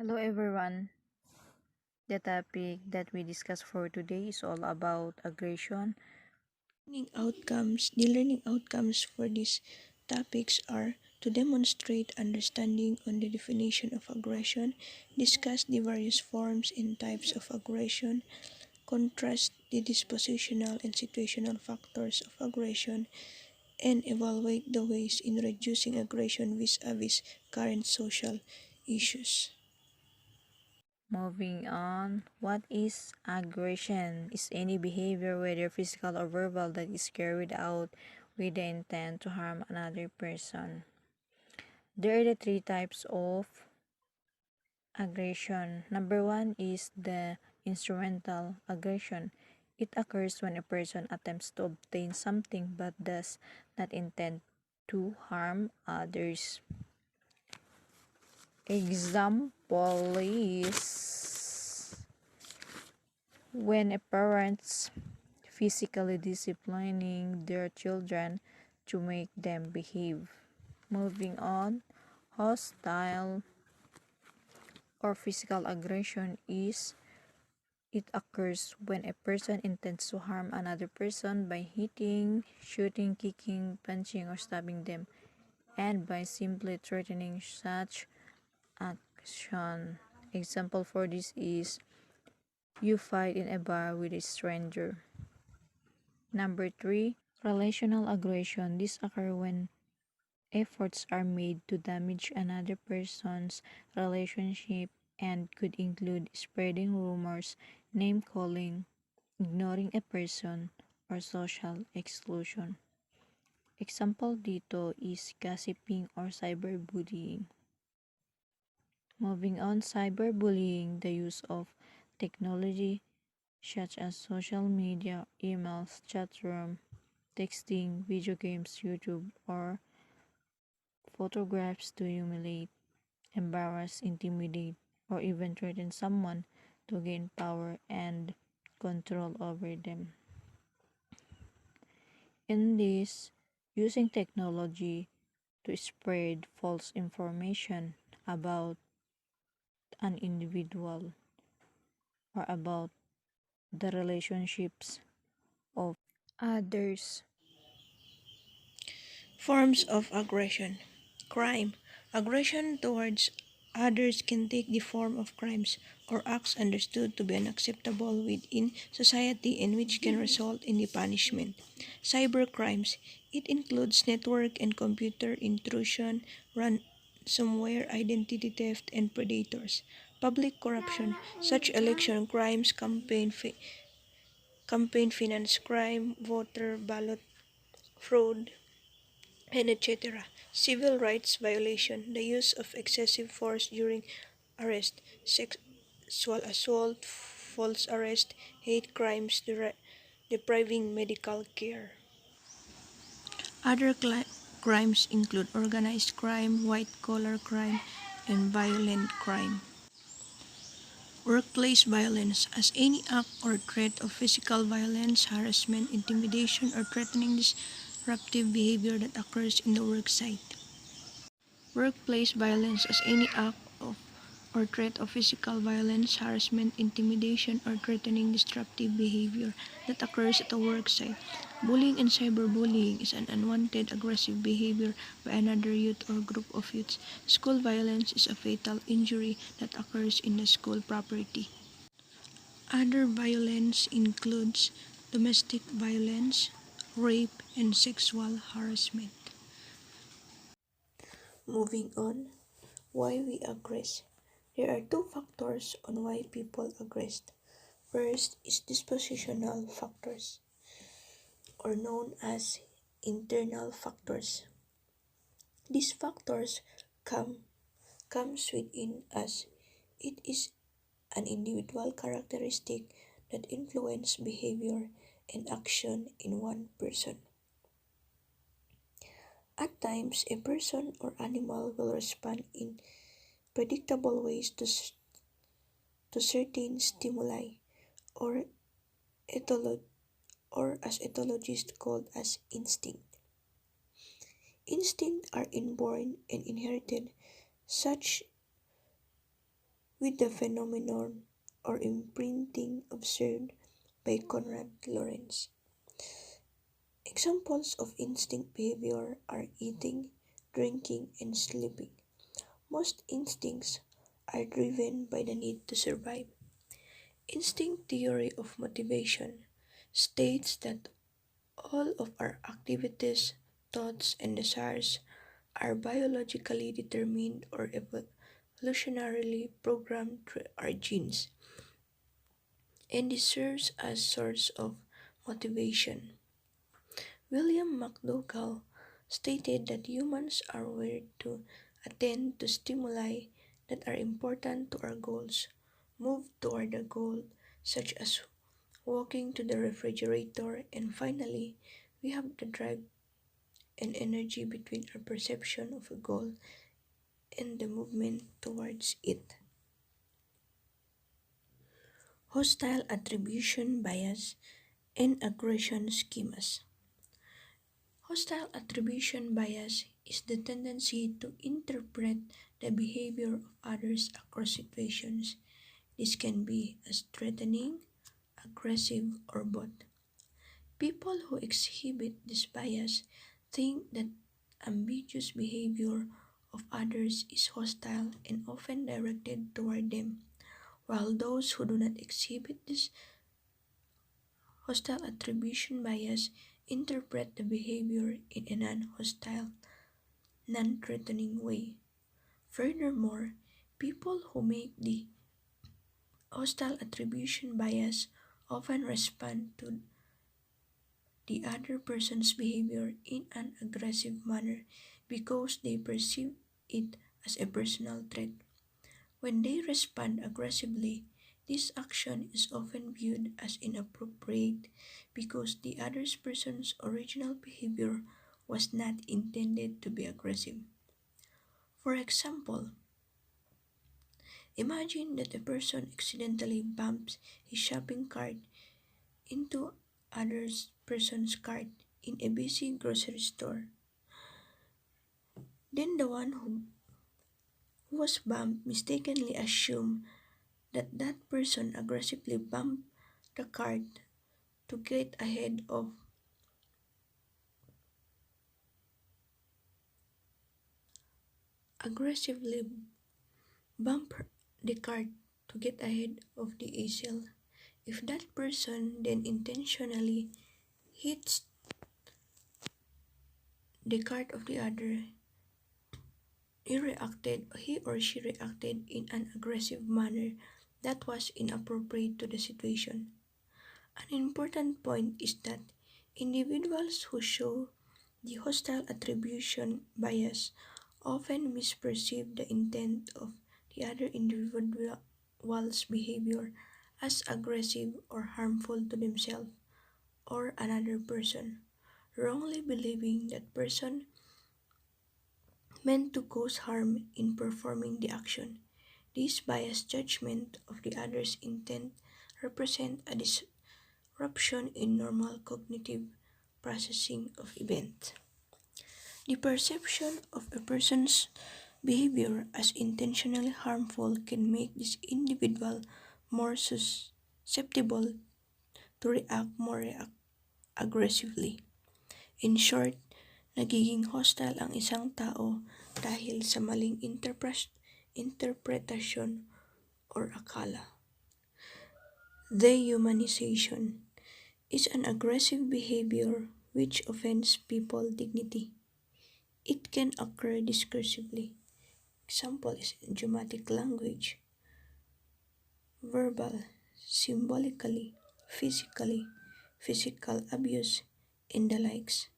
Hello everyone. The topic that we discuss for today is all about aggression. The learning outcomes for these topics are to demonstrate understanding on the definition of aggression, discuss the various forms and types of aggression, contrast the dispositional and situational factors of aggression, and evaluate the ways in reducing aggression vis-a-vis current social issues. Moving on, what is aggression? Is any behavior, whether physical or verbal, that is carried out with the intent to harm another person. There are the three types of aggression. Number one is the instrumental aggression. It occurs when a person attempts to obtain something but does not intend to harm others. Example is when a parent's physically disciplining their children to make them behave. Moving on, hostile or physical aggression is it occurs when a person intends to harm another person by hitting, shooting, kicking, punching, or stabbing them, and by simply threatening such action. Example for this is you fight in a bar with a stranger. Number 3, relational aggression. This occurs when efforts are made to damage another person's relationship and could include spreading rumors, name calling, ignoring a person, or social exclusion. Example dito is gossiping or cyberbullying. Moving on, cyberbullying, the use of technology such as social media, emails, chat room, texting, video games, YouTube, or photographs to humiliate, embarrass, intimidate, or even threaten someone to gain power and control over them. In this, using technology to spread false information about an individual or about the relationships of others. Forms of aggression. Crime. Aggression towards others can take the form of crimes or acts understood to be unacceptable within society and which can result in the punishment. Cybercrimes. It includes network and computer intrusion, ransomware, identity theft, and predators. Public corruption. Such election crimes, campaign finance crime, voter ballot fraud, and etc. Civil rights violation, the use of excessive force during arrest, sexual assault, false arrest, hate crimes, depriving medical care. Other crimes include organized crime, white-collar crime, and violent crime. Workplace violence as any act or threat of physical violence, harassment, intimidation, or threatening disruptive behavior that occurs in the worksite. Workplace violence as any act of or threat of physical violence, harassment, intimidation, or threatening disruptive behavior that occurs at a worksite. Bullying and cyberbullying is an unwanted aggressive behavior by another youth or group of youths. School violence is a fatal injury that occurs in the school property. Other violence includes domestic violence, rape, and sexual harassment. Moving on, why we aggress. There are two factors on why people aggress. First is dispositional factors, or known as internal factors. These factors comes within us. It is an individual characteristic that influence behavior and action in one person. At times, a person or animal will respond in predictable ways to certain stimuli, or or as ethologists called as instinct. Instincts are inborn and inherited, such with the phenomenon or imprinting observed by Conrad Lorenz. Examples of instinct behavior are eating, drinking, and sleeping. Most instincts are driven by the need to survive. Instinct theory of motivation states that all of our activities, thoughts, and desires are biologically determined or evolutionarily programmed through our genes, and this serves as source of motivation. William McDougall stated that humans are wired to attend to stimuli that are important to our goals, move toward a goal such as walking to the refrigerator, and finally, we have the drive and energy between our perception of a goal and the movement towards it. Hostile attribution bias and aggression schemas. Hostile attribution bias is the tendency to interpret the behavior of others across situations. This can be as threatening, aggressive, or both. People who exhibit this bias think that ambiguous behavior of others is hostile and often directed toward them, while those who do not exhibit this hostile attribution bias interpret the behavior in a non-hostile, non-threatening way. Furthermore, people who make the hostile attribution bias often respond to the other person's behavior in an aggressive manner because they perceive it as a personal threat. When they respond aggressively, this action is often viewed as inappropriate because the other person's original behavior was not intended to be aggressive. For example, imagine that a person accidentally bumps his shopping cart into other person's cart in a busy grocery store. Then the one who was bumped mistakenly assumed that that person aggressively bumped the cart to get ahead of aggressively bump the cart to get ahead of the easel. If that person then intentionally hits the cart of the other, he or she reacted in an aggressive manner that was inappropriate to the situation. An important point is that individuals who show the hostile attribution bias often misperceive the intent of the other individual's behavior as aggressive or harmful to themselves or another person, wrongly believing that person meant to cause harm in performing the action. This biased judgment of the other's intent represent a disruption in normal cognitive processing of events. The perception of a person's behavior as intentionally harmful can make this individual more susceptible to react aggressively. In short, nagiging hostile ang isang tao dahil sa maling interpretasyon or akala. Dehumanization is an aggressive behavior which offends people's dignity. It can occur discursively. Example is idiomatic language, verbal, symbolically, physically, physical abuse, and the likes.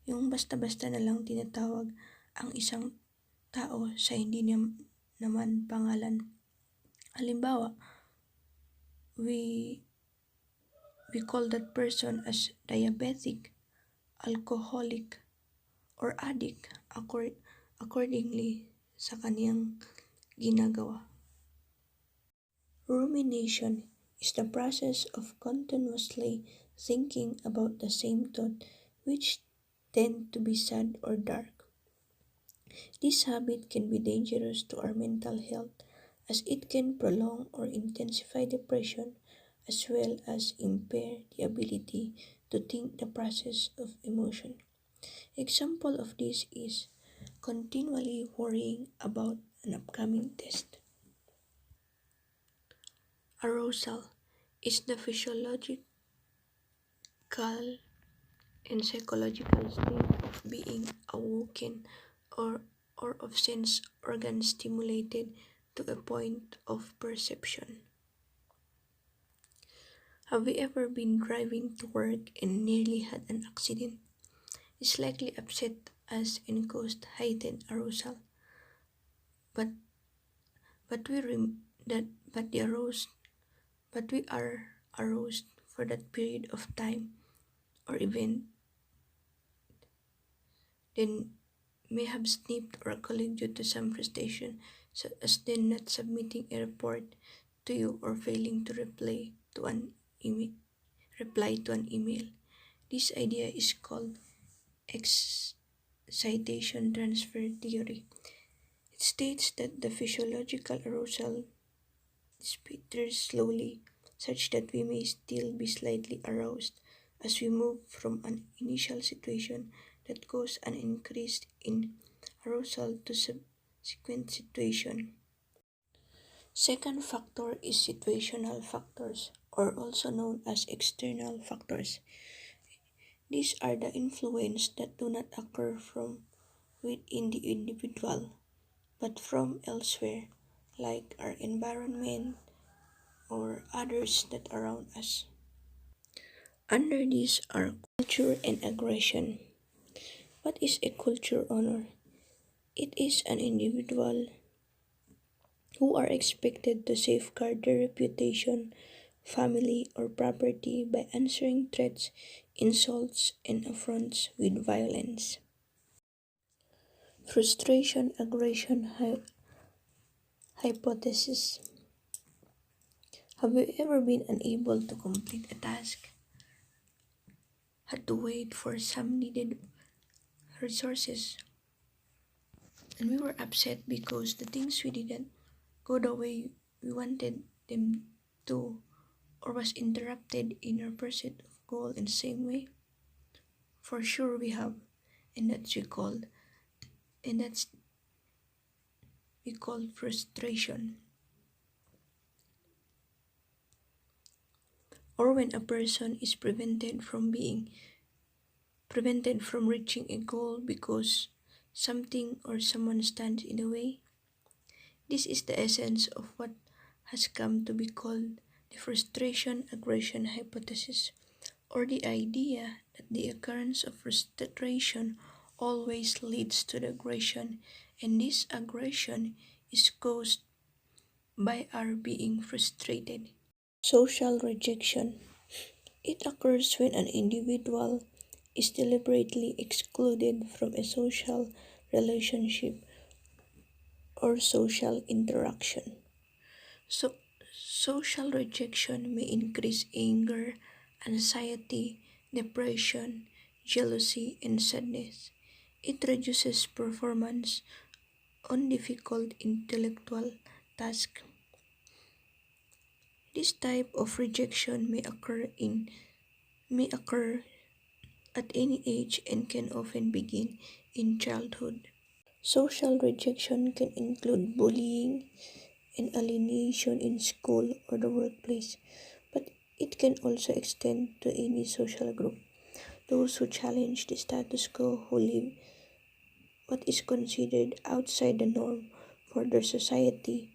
Yung basta-basta na lang tinatawag ang isang tao sa hindi naman pangalan. Halimbawa, we call that person as diabetic, alcoholic, or addict accordingly sa kaniyang ginagawa. Rumination is the process of continuously thinking about the same thought which tend to be sad or dark. This habit can be dangerous to our mental health as it can prolong or intensify depression as well as impair the ability to think the process of emotion. Example of this is continually worrying about an upcoming test. Arousal is the physiological and psychological state of being awoken or, or of sense organs stimulated to a point of perception. Have you ever been driving to work and nearly had an accident? It's likely upset us and caused heightened arousal, but but we rem- that but the aroused but we are aroused for that period of time or event, then may have snipped or a colleague due to some frustration, such as then not submitting a report to you or failing to reply to an email. This idea is called excitation transfer theory. It states that the physiological arousal sputters slowly, such that we may still be slightly aroused as we move from an initial situation that caused an increase in arousal to subsequent situation. Second factor is situational factors, or also known as external factors. These are the influence that do not occur from within the individual, but from elsewhere, like our environment or others that around us. Under these are culture and aggression. What is a culture honor? It is an individual who are expected to safeguard their reputation, family, or property by answering threats, insults, and affronts with violence. Frustration aggression hypothesis. Have you ever been unable to complete a task? Had to wait for some needed resources, and we were upset because the things we didn't go the way we wanted them to, or was interrupted in our pursuit of goal in the same way? For sure we have, and that's we call frustration. Or when a person is prevented from reaching a goal because something or someone stands in the way. This is the essence of what has come to be called the frustration aggression hypothesis, or the idea that the occurrence of frustration always leads to the aggression, and this aggression is caused by our being frustrated. Social rejection. It occurs when an individual is deliberately excluded from a social relationship or social interaction. So, social rejection may increase anger, anxiety, depression, jealousy, and sadness. It reduces performance on difficult intellectual tasks. This type of rejection may occur at any age and can often begin in childhood. Social rejection can include bullying and alienation in school or the workplace, but it can also extend to any social group. Those who challenge the status quo, who live what is considered outside the norm for their society,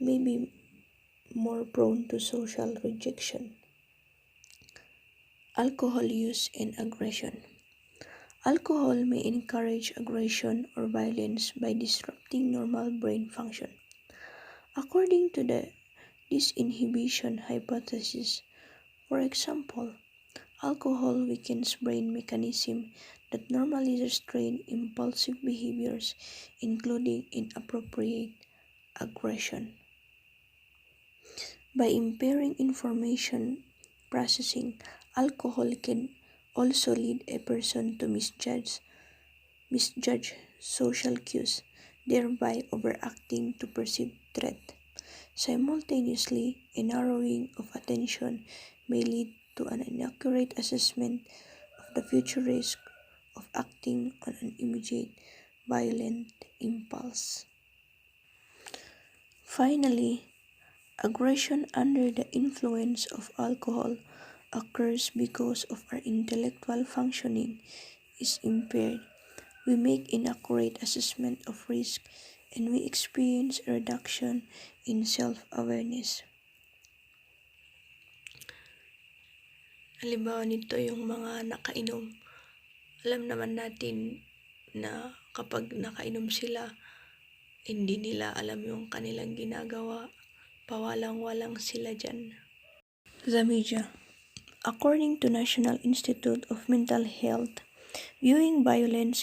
may be more prone to social rejection. Alcohol use and aggression. Alcohol may encourage aggression or violence by disrupting normal brain function. According to the disinhibition hypothesis, for example, alcohol weakens brain mechanisms that normally restrain impulsive behaviors, including inappropriate aggression. By impairing information processing, alcohol can also lead a person to misjudge social cues, thereby overacting to perceive threat. Simultaneously, a narrowing of attention may lead to an inaccurate assessment of the future risk of acting on an immediate violent impulse. Finally, aggression under the influence of alcohol occurs because of our intellectual functioning is impaired. We make inaccurate assessment of risk and we experience a reduction in self-awareness. Halimbawa nito yung mga nakainom. Alam naman natin na kapag nakainom sila, hindi nila alam yung kanilang ginagawa. Pawalang-walang sila dyan. The media. According to National Institute of Mental Health, viewing violence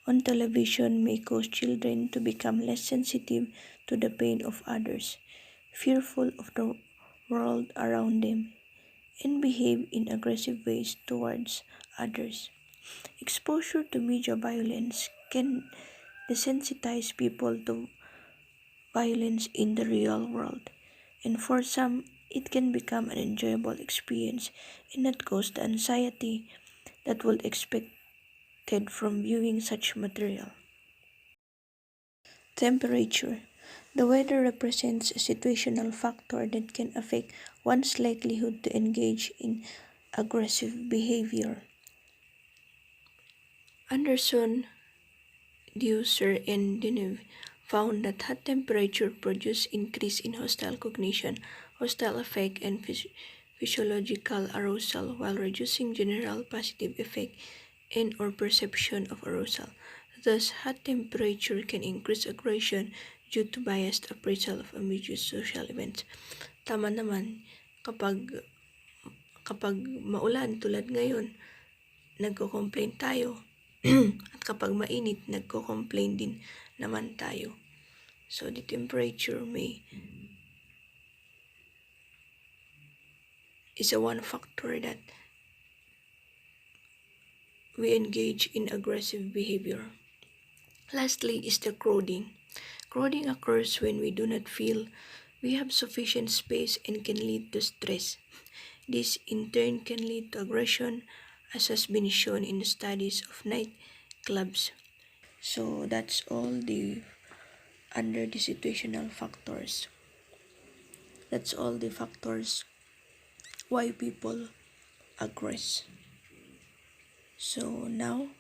on television may cause children to become less sensitive to the pain of others, fearful of the world around them, and behave in aggressive ways towards others. Exposure to media violence can desensitize people to violence in the real world, and for some, it can become an enjoyable experience and not cause the anxiety that would expected from viewing such material. Temperature. The weather represents a situational factor that can affect one's likelihood to engage in aggressive behavior. Anderson, Deuser, and Deneuve found that hot temperature produce increase in hostile cognition, hostile affect, and physiological arousal while reducing general positive effect and or perception of arousal. Thus, hot temperature can increase aggression due to biased appraisal of immediate social events. Tama naman, kapag kapag maulan tulad ngayon, nagko-complain tayo. At kapag mainit, nagko-complain din naman tayo. So, the temperature is a one factor that we engage in aggressive behavior. Lastly is the crowding. Crowding occurs when we do not feel we have sufficient space and can lead to stress. This in turn can lead to aggression, as has been shown in the studies of nightclubs. So that's all the under the situational factors. That's all the factors why people aggress. So now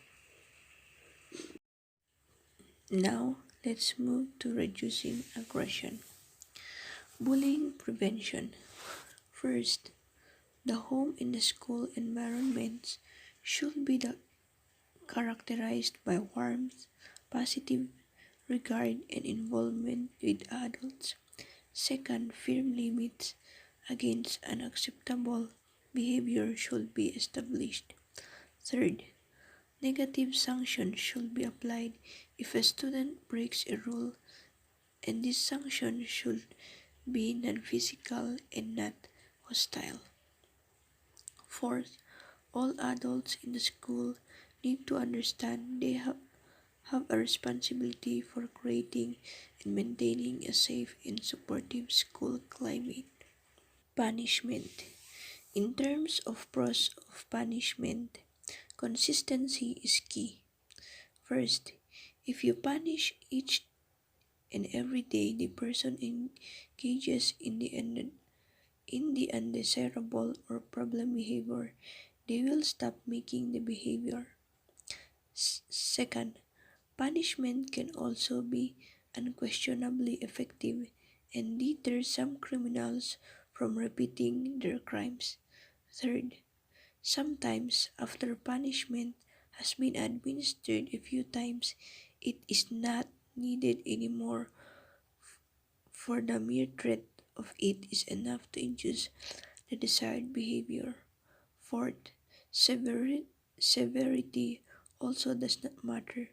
let's move to reducing aggression. Bullying prevention. First, the home and the school environments should be characterized by warmth, positive regard, and involvement with adults. Second, firm limits against unacceptable behavior should be established. Third, negative sanctions should be applied if a student breaks a rule, and this sanction should be non-physical and not hostile. Fourth, all adults in the school need to understand they have a responsibility for creating and maintaining a safe and supportive school climate. Punishment. In terms of pros of punishment, consistency is key. First, if you punish each and every day the person engages in the undesirable or problem behavior, they will stop making the behavior. Second, punishment can also be unquestionably effective and deter some criminals from repeating their crimes. Third, sometimes after punishment has been administered a few times, it is not needed anymore, for the mere threat of it is enough to induce the desired behavior. Fourth, severity also does not matter.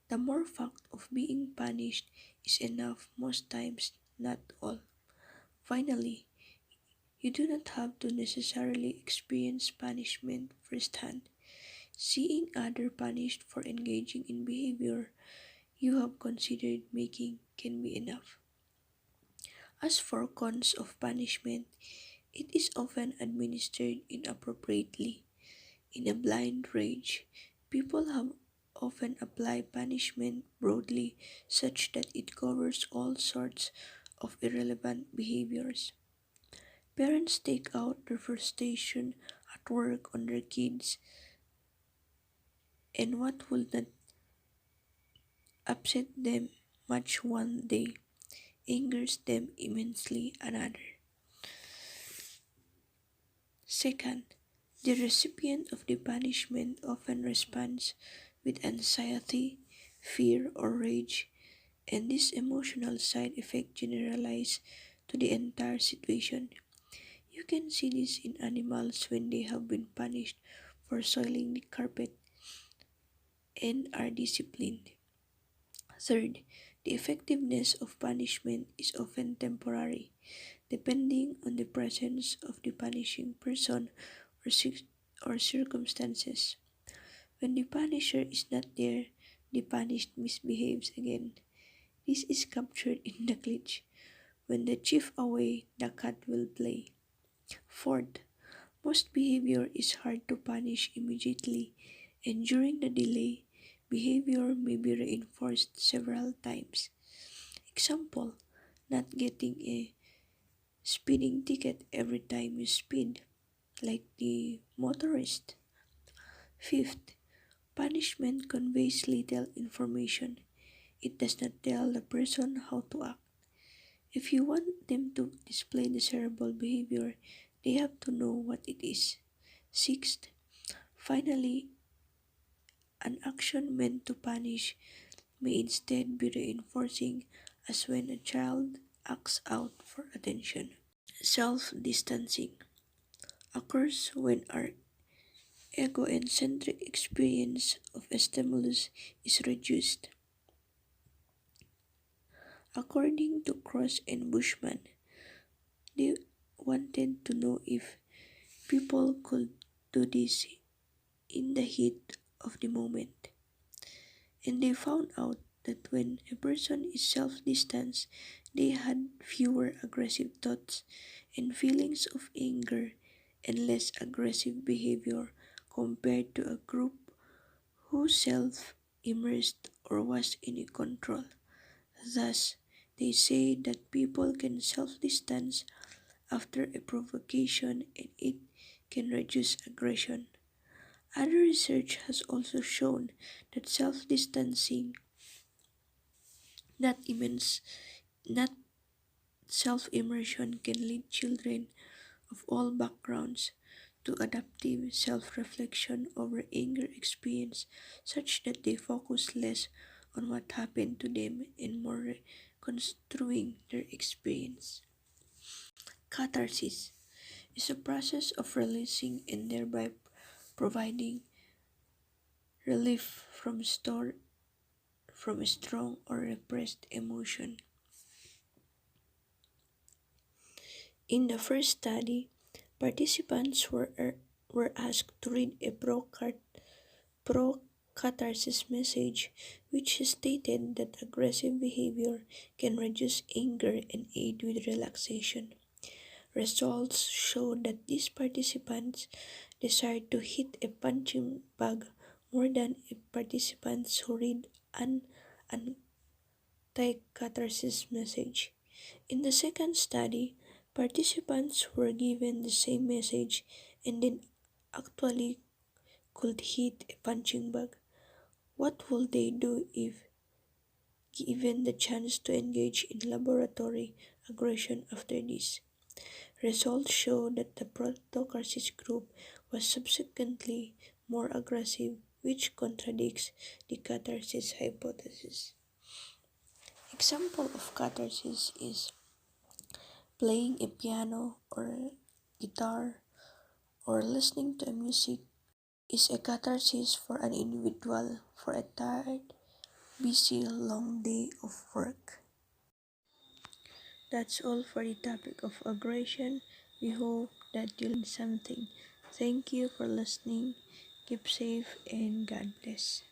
The more fact of being punished is enough most times, not all. Finally, you do not have to necessarily experience punishment firsthand. Seeing others punished for engaging in behavior you have considered making can be enough. As for cons of punishment, it is often administered inappropriately. In a blind rage, people have often applied punishment broadly such that it covers all sorts of irrelevant behaviors. Parents take out their frustration at work on their kids, and what would not upset them much one day angers them immensely another. Second, the recipient of the punishment often responds with anxiety, fear, or rage, and this emotional side effect generalizes to the entire situation. You can see this in animals when they have been punished for soiling the carpet and are disciplined. Third, the effectiveness of punishment is often temporary, depending on the presence of the punishing person or, or circumstances. When the punisher is not there, the punished misbehaves again. This is captured in the glitch. When the chief away, the cat will play. Fourth, most behavior is hard to punish immediately, and during the delay, behavior may be reinforced several times. Example, not getting a speeding ticket every time you speed, like the motorist. Fifth, punishment conveys little information. It does not tell the person how to act. If you want them to display desirable behavior, they have to know what it is. Sixth, finally, an action meant to punish may instead be reinforcing, as when a child acts out for attention. Self distancing occurs when our egocentric experience of a stimulus is reduced. According to Cross and Bushman, they wanted to know if people could do this in the heat of the moment. And they found out that when a person is self distanced, they had fewer aggressive thoughts and feelings of anger and less aggressive behavior compared to a group who self immersed or was in control. Thus, they say that people can self distance after a provocation and it can reduce aggression. Other research has also shown that self distancing, not immense, not self immersion, can lead children of all backgrounds to adaptive self reflection over anger experience, such that they focus less on what happened to them and more reconstruing their experience. Catharsis is a process of releasing and thereby providing relief from a strong or repressed emotion. In the first study, participants were asked to read a pro-catharsis message which stated that aggressive behavior can reduce anger and aid with relaxation. Results showed that these participants desired to hit a punching bag more than participants who read an anti-catharsis message. In the second study, participants were given the same message and then actually could hit a punching bag. What would they do if given the chance to engage in laboratory aggression after this? Results show that the proto-catharsis group was subsequently more aggressive, which contradicts the catharsis hypothesis. Example of catharsis is playing a piano or guitar or listening to music is a catharsis for an individual for a tired, busy, long day of work. That's all for the topic of aggression. We hope that you learned something. Thank you for listening. Keep safe and God bless.